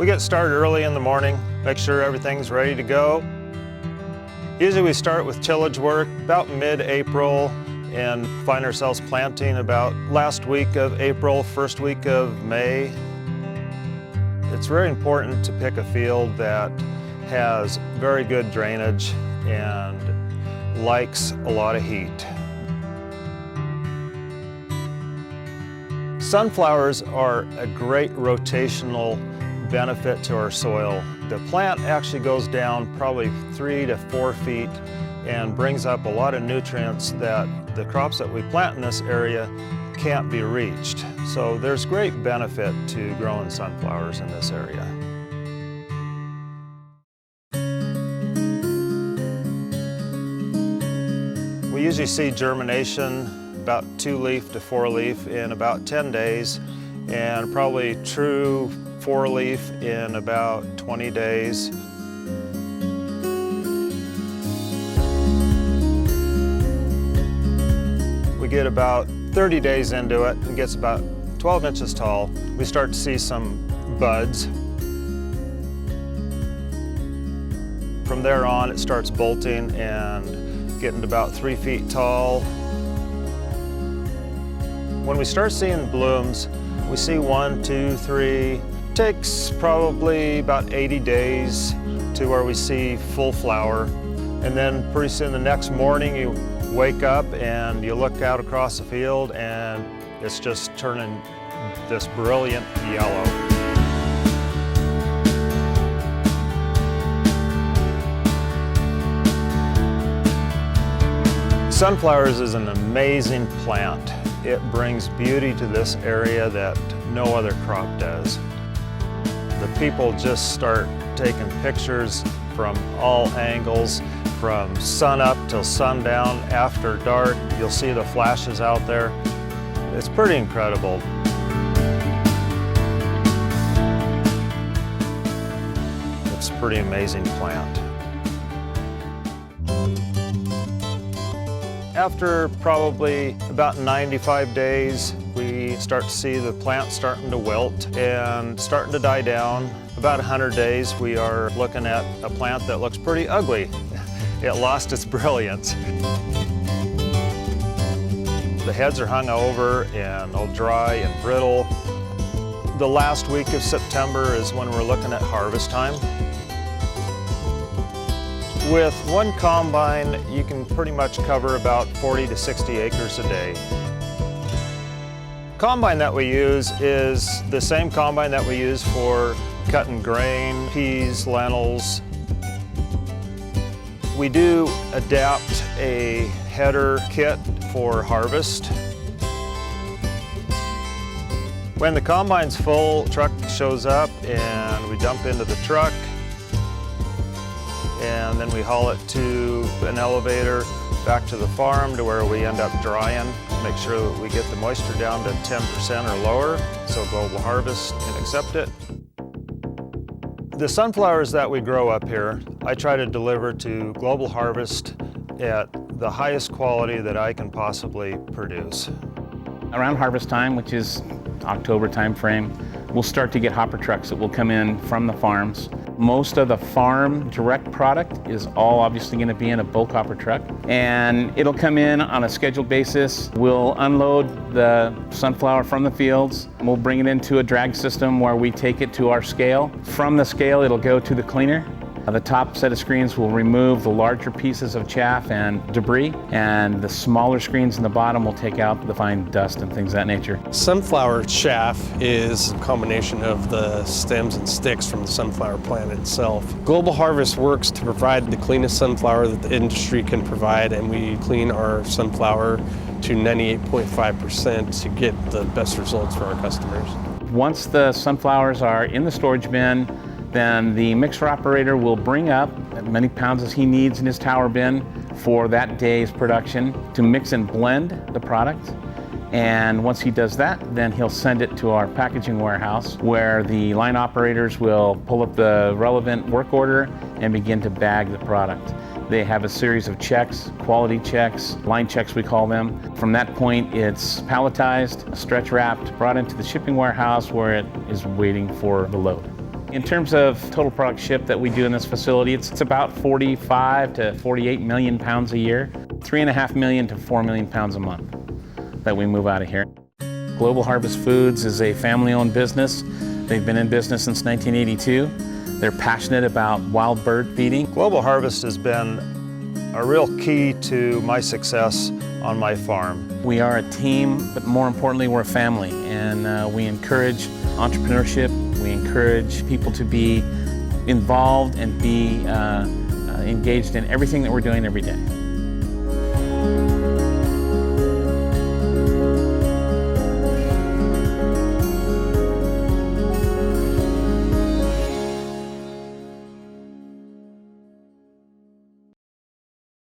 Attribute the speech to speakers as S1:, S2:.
S1: We get started early in the morning, make sure everything's ready to go. Usually we start with tillage work about mid-April and find ourselves planting about last week of April, first week of May. It's very important to pick a field that has very good drainage and likes a lot of heat. Sunflowers are a great rotational benefit to our soil. The plant actually goes down probably 3 to 4 feet and brings up a lot of nutrients that the crops that we plant in this area can't be reached. So there's great benefit to growing sunflowers in this area. We usually see germination about 2-leaf to 4-leaf in about 10 days, and probably true 4-leaf in about 20 days. We get about 30 days into it, it gets about 12 inches tall. We start to see some buds. From there on, it starts bolting and getting to about 3 feet tall. When we start seeing blooms, we see 1, 2, 3. Takes probably about 80 days to where we see full flower. And then pretty soon the next morning you wake up and you look out across the field and it's just turning this brilliant yellow. Sunflowers is an amazing plant. It brings beauty to this area that no other crop does. The people just start taking pictures from all angles, from sun up till sundown. After dark, you'll see the flashes out there. It's pretty incredible. It's a pretty amazing plant. After probably about 95 days, we start to see the plant starting to wilt and starting to die down. About 100 days, we are looking at a plant that looks pretty ugly. It lost its brilliance. The heads are hung over and all dry and brittle. The last week of September is when we're looking at harvest time. With one combine, you can pretty much cover about 40 to 60 acres a day. Combine that we use is the same combine that we use for cutting grain, peas, lentils. We do adapt a header kit for harvest. When the combine's full, the truck shows up and we dump into the truck, and then we haul it to an elevator back to the farm to where we end up drying. Make sure that we get the moisture down to 10% or lower so Global Harvest can accept it. The sunflowers that we grow up here, I try to deliver to Global Harvest at the highest quality that I can possibly produce.
S2: Around harvest time, which is October time frame, we'll start to get hopper trucks that will come in from the farms. Most of the farm direct product is all obviously going to be in a bulk hopper truck, and it'll come in on a scheduled basis. We'll unload the sunflower from the fields. We'll bring it into a drag system where we take it to our scale. From the scale, it'll go to the cleaner. The top set of screens will remove the larger pieces of chaff and debris, and the smaller screens in the bottom will take out the fine dust and things of that nature.
S3: Sunflower chaff is a combination of the stems and sticks from the sunflower plant itself. Global Harvest works to provide the cleanest sunflower that the industry can provide, and we clean our sunflower to 98.5% to get the best results for our customers.
S2: Once the sunflowers are in the storage bin, then the mixer operator will bring up as many pounds as he needs in his tower bin for that day's production to mix and blend the product. And once he does that, then he'll send it to our packaging warehouse where the line operators will pull up the relevant work order and begin to bag the product. They have a series of checks, quality checks, line checks we call them. From that point, it's palletized, stretch wrapped, brought into the shipping warehouse where it is waiting for the load. In terms of total product shipped that we do in this facility, it's about 45 to 48 million pounds a year, 3.5 million to 4 million pounds a month that we move out of here. Global Harvest Foods is a family-owned business. They've been in business since 1982. They're passionate about wild bird feeding.
S1: Global Harvest has been a real key to my success on my farm.
S2: We are a team, but more importantly, we're a family, and we encourage entrepreneurship. We encourage people to be involved and be engaged in everything that we're doing every day.